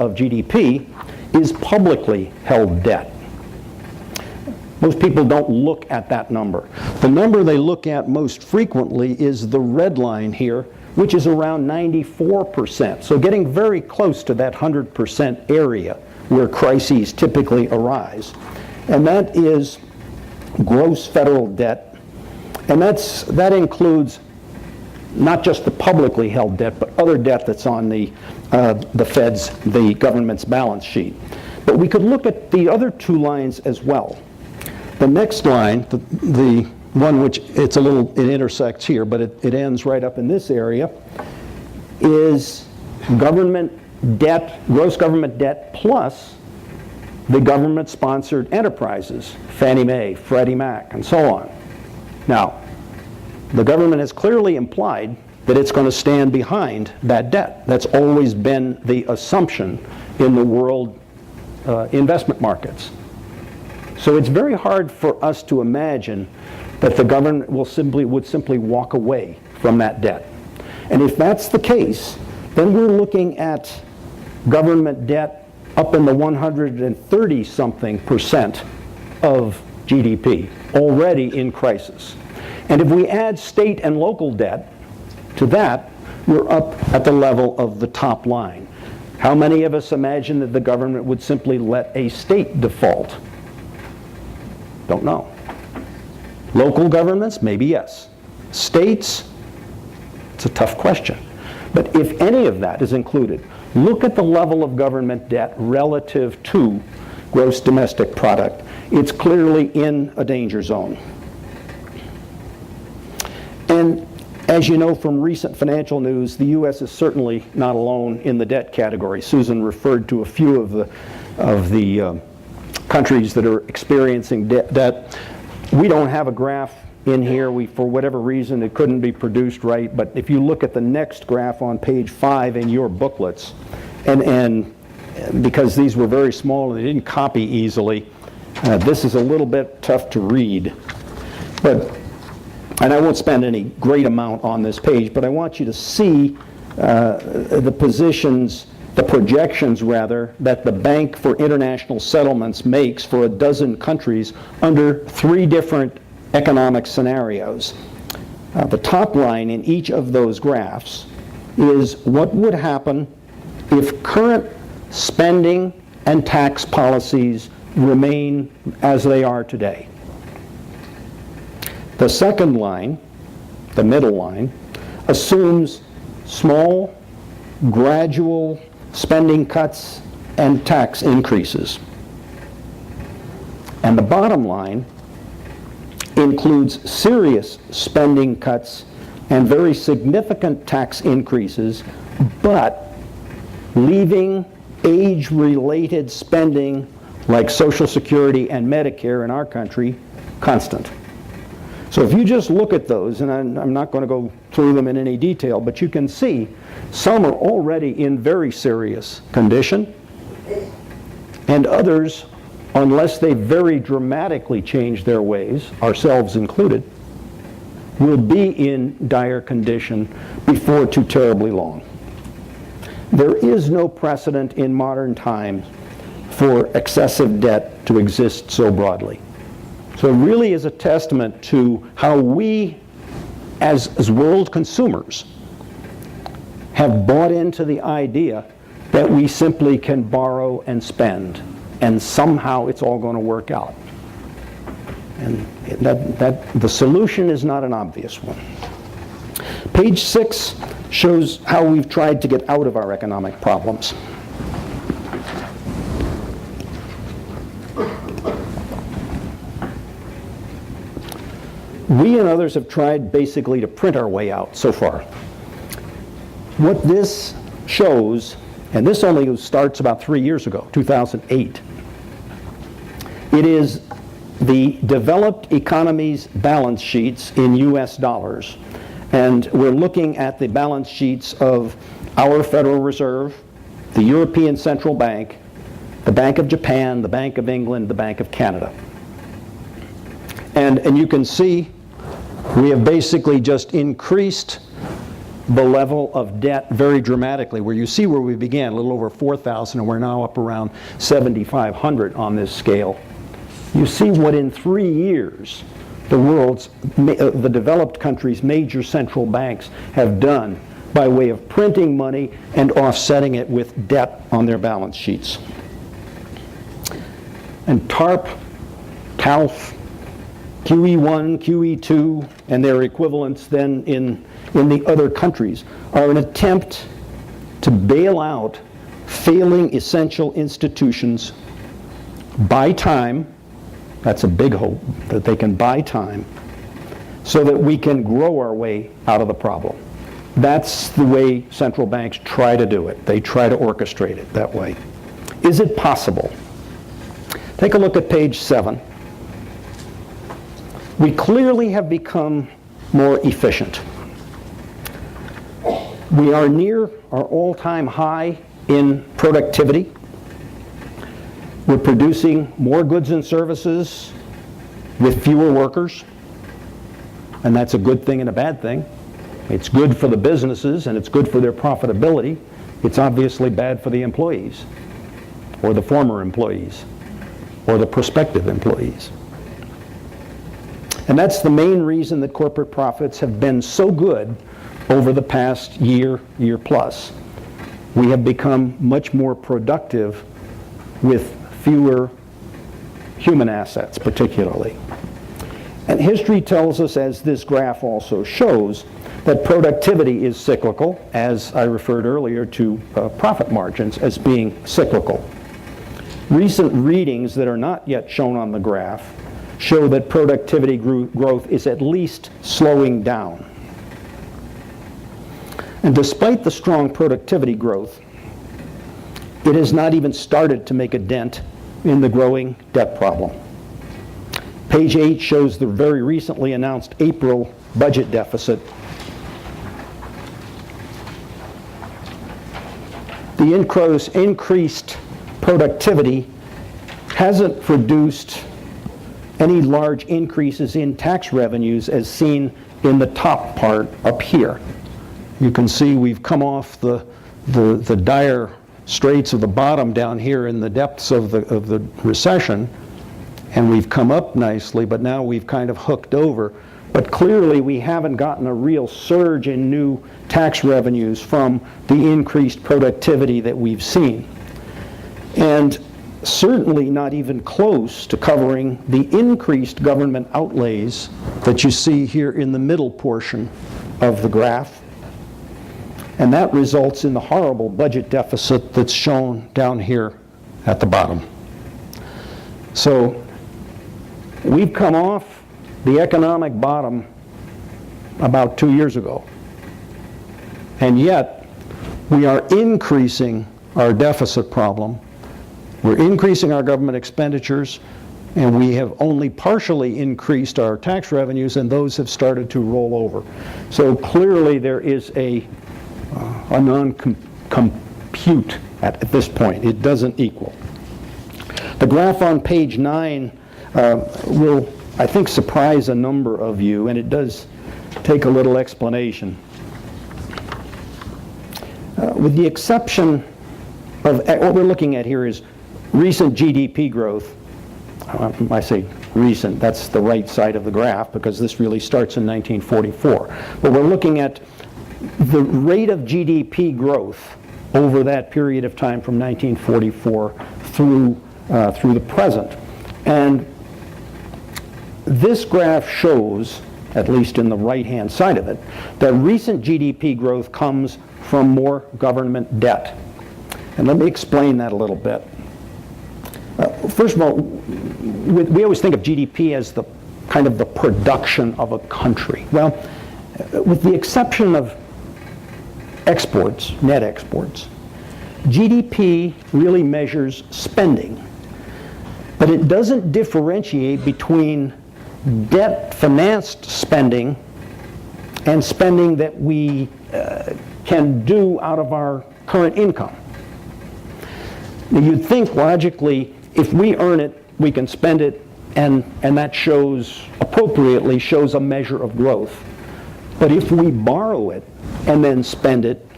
of GDP is publicly held debt. Most people don't look at that number. The number they look at most frequently is the red line here, which is around 94%. So getting very close to that 100% area where crises typically arise. And that is gross federal debt. And that includes not just the publicly held debt, but other debt that's on the Fed's, the government's balance sheet. But we could look at the other two lines as well. The next line, the one which it intersects here, but it ends right up in this area, is government debt, gross government debt plus the government-sponsored enterprises, Fannie Mae, Freddie Mac, and so on. Now, the government has clearly implied that it's going to stand behind that debt. That's always been the assumption in the world investment markets. So it's very hard for us to imagine that the government would simply walk away from that debt. And if that's the case, then we're looking at government debt up in the 130-something% of GDP, already in crisis. And if we add state and local debt to that, we're up at the level of the top line. How many of us imagine that the government would simply let a state default? Don't know. Local governments, maybe yes. States, it's a tough question. But if any of that is included, look at the level of government debt relative to gross domestic product. It's clearly in a danger zone. And as you know from recent financial news, the U.S. is certainly not alone in the debt category. Susan referred to a few of the countries that are experiencing debt. We don't have a graph in here. For whatever reason, it couldn't be produced right. But if you look at the next graph on page 5 in your booklets, and because these were very small and they didn't copy easily, this is a little bit tough to read. And I won't spend any great amount on this page, but I want you to see the projections rather, that the Bank for International Settlements makes for a dozen countries under 3 different economic scenarios. The top line in each of those graphs is what would happen if current spending and tax policies remain as they are today. The second line, the middle line, assumes small, gradual spending cuts and tax increases. And the bottom line includes serious spending cuts and very significant tax increases, but leaving age-related spending like Social Security and Medicare in our country constant. So if you just look at those, and I'm not going to go through them in any detail, but you can see some are already in very serious condition, and others, unless they very dramatically change their ways, ourselves included, will be in dire condition before too terribly long. There is no precedent in modern times for excessive debt to exist so broadly. So it really is a testament to how we, as world consumers, have bought into the idea that we simply can borrow and spend, and somehow it's all going to work out. And the solution is not an obvious one. Page 6 shows how we've tried to get out of our economic problems. We and others have tried basically to print our way out so far. What this shows, and this only starts about 3 years ago, 2008, it is the developed economies' balance sheets in US dollars. And we're looking at the balance sheets of our Federal Reserve, the European Central Bank, the Bank of Japan, the Bank of England, the Bank of Canada. And you can see we have basically just increased the level of debt very dramatically, where you see where we began, a little over 4,000, and we're now up around 7,500 on this scale. You see what in 3 years the developed countries' major central banks have done by way of printing money and offsetting it with debt on their balance sheets. And TARP, TALF, QE1, QE2, and their equivalents then in the other countries are an attempt to bail out failing essential institutions, buy time. That's a big hope, that they can buy time so that we can grow our way out of the problem. That's the way central banks try to do it. They try to orchestrate it that way. Is it possible? Take a look at page 7. We clearly have become more efficient. We are near our all-time high in productivity. We're producing more goods and services with fewer workers, and that's a good thing and a bad thing. It's good for the businesses and it's good for their profitability. It's obviously bad for the employees, or the former employees, or the prospective employees. And that's the main reason that corporate profits have been so good over the past year plus. We have become much more productive with fewer human assets, particularly. And history tells us, as this graph also shows, that productivity is cyclical, as I referred earlier to profit margins as being cyclical. Recent readings that are not yet shown on the graph show that productivity growth is at least slowing down. And despite the strong productivity growth, it has not even started to make a dent in the growing debt problem. Page 8 shows the very recently announced April budget deficit. The increased productivity hasn't produced any large increases in tax revenues as seen in the top part up here. You can see we've come off the dire straits of the bottom down here in the depths of the recession, and we've come up nicely, but now we've kind of hooked over. But clearly we haven't gotten a real surge in new tax revenues from the increased productivity that we've seen. And certainly not even close to covering the increased government outlays that you see here in the middle portion of the graph. And that results in the horrible budget deficit that's shown down here at the bottom. So we've come off the economic bottom about 2 years ago. And yet we are increasing our deficit problem. We're increasing our government expenditures, and we have only partially increased our tax revenues, and those have started to roll over. So clearly there is a non-compute at this point. It doesn't equal. The graph on page 9 will, I think, surprise a number of you, and it does take a little explanation. With the exception of, what we're looking at here is recent GDP growth. I say recent, that's the right side of the graph, because this really starts in 1944. But we're looking at the rate of GDP growth over that period of time from 1944 through the present. And this graph shows, at least in the right-hand side of it, that recent GDP growth comes from more government debt. And let me explain that a little bit. First of all, we always think of GDP as the kind of the production of a country. Well, with the exception of exports, net exports, GDP really measures spending. But it doesn't differentiate between debt-financed spending and spending that we can do out of our current income. Now, you'd think logically, if we earn it, we can spend it, and that shows, appropriately, shows a measure of growth. But if we borrow it and then spend it,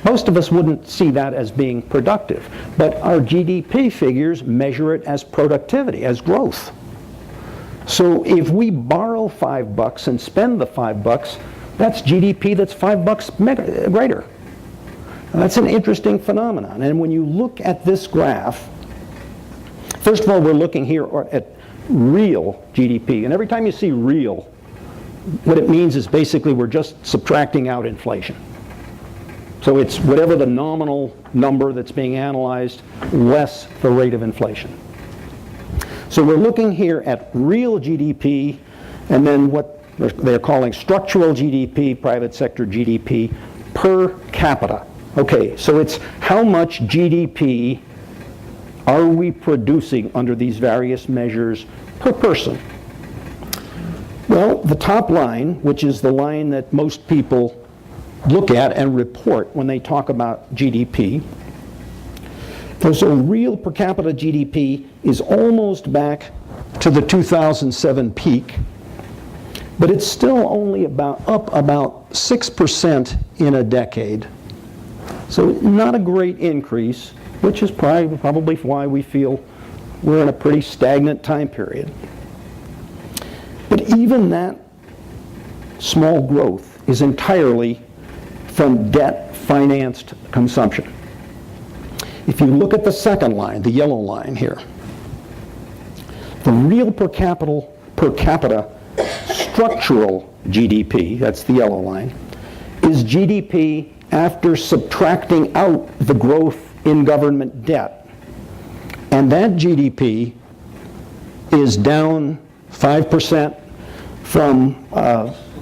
most of us wouldn't see that as being productive. But our GDP figures measure it as productivity, as growth. So if we borrow $5 and spend the $5, that's GDP that's $5 greater. Now, that's an interesting phenomenon. And when you look at this graph, first of all, we're looking here at real GDP. And every time you see real, what it means is basically we're just subtracting out inflation. So it's whatever the nominal number that's being analyzed less the rate of inflation. So we're looking here at real GDP and then what they're calling structural GDP, private sector GDP, per capita. Okay, so it's how much GDP are we producing under these various measures per person? Well, the top line, which is the line that most people look at and report when they talk about GDP. So real per capita GDP is almost back to the 2007 peak, but it's still only up about 6% in a decade. So not a great increase, which is probably why we feel we're in a pretty stagnant time period. But even that small growth is entirely from debt-financed consumption. If you look at the second line, the yellow line here, the real per capita structural GDP, that's the yellow line, is GDP after subtracting out the growth in government debt. And that GDP is down 5% from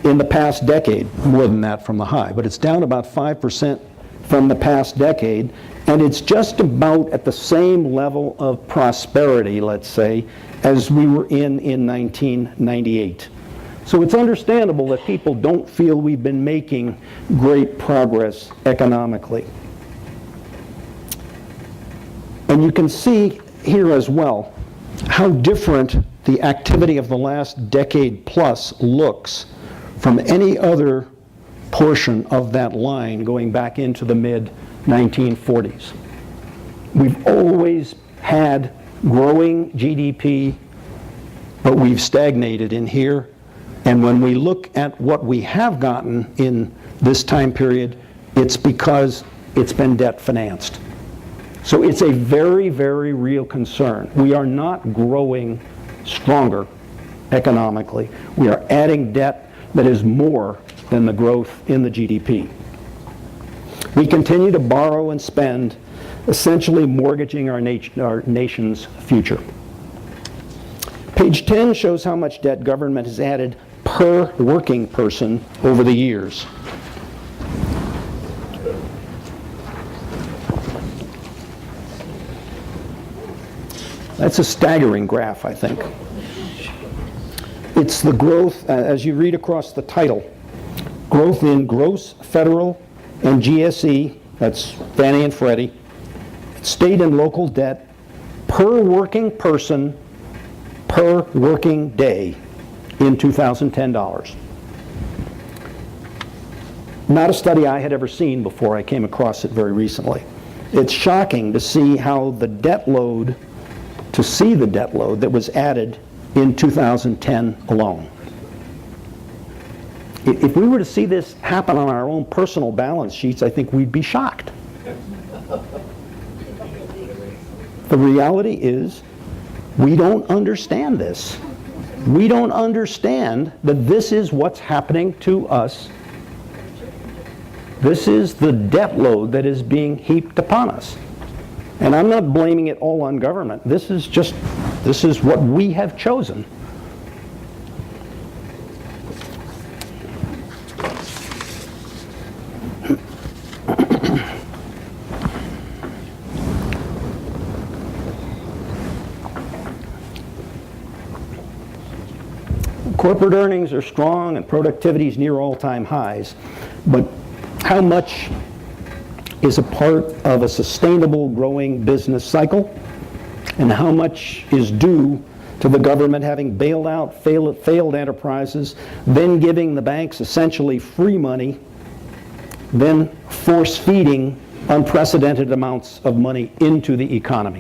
in the past decade, more than that from the high, but it's down about 5% from the past decade, and it's just about at the same level of prosperity, let's say, as we were in 1998. So it's understandable that people don't feel we've been making great progress economically. And you can see here as well how different the activity of the last decade plus looks from any other portion of that line going back into the mid-1940s. We've always had growing GDP, but we've stagnated in here. And when we look at what we have gotten in this time period, it's because it's been debt financed. So it's a very, very real concern. We are not growing stronger economically. We are adding debt that is more than the growth in the GDP. We continue to borrow and spend, essentially mortgaging our nation's future. Page 10 shows how much debt government has added per working person over the years. That's a staggering graph, I think. It's the growth, as you read across the title, growth in gross federal and GSE, that's Fannie and Freddie, state and local debt per working person per working day in 2010 dollars. Not a study I had ever seen before. I came across it very recently. It's shocking to see how the debt load that was added in 2010 alone. If we were to see this happen on our own personal balance sheets, I think we'd be shocked. The reality is, we don't understand this. We don't understand that this is what's happening to us. This is the debt load that is being heaped upon us. And I'm not blaming it all on government. This is what we have chosen. Corporate earnings are strong and productivity is near all-time highs, but how much is a part of a sustainable growing business cycle, and how much is due to the government having bailed out failed enterprises, then giving the banks essentially free money, then force-feeding unprecedented amounts of money into the economy.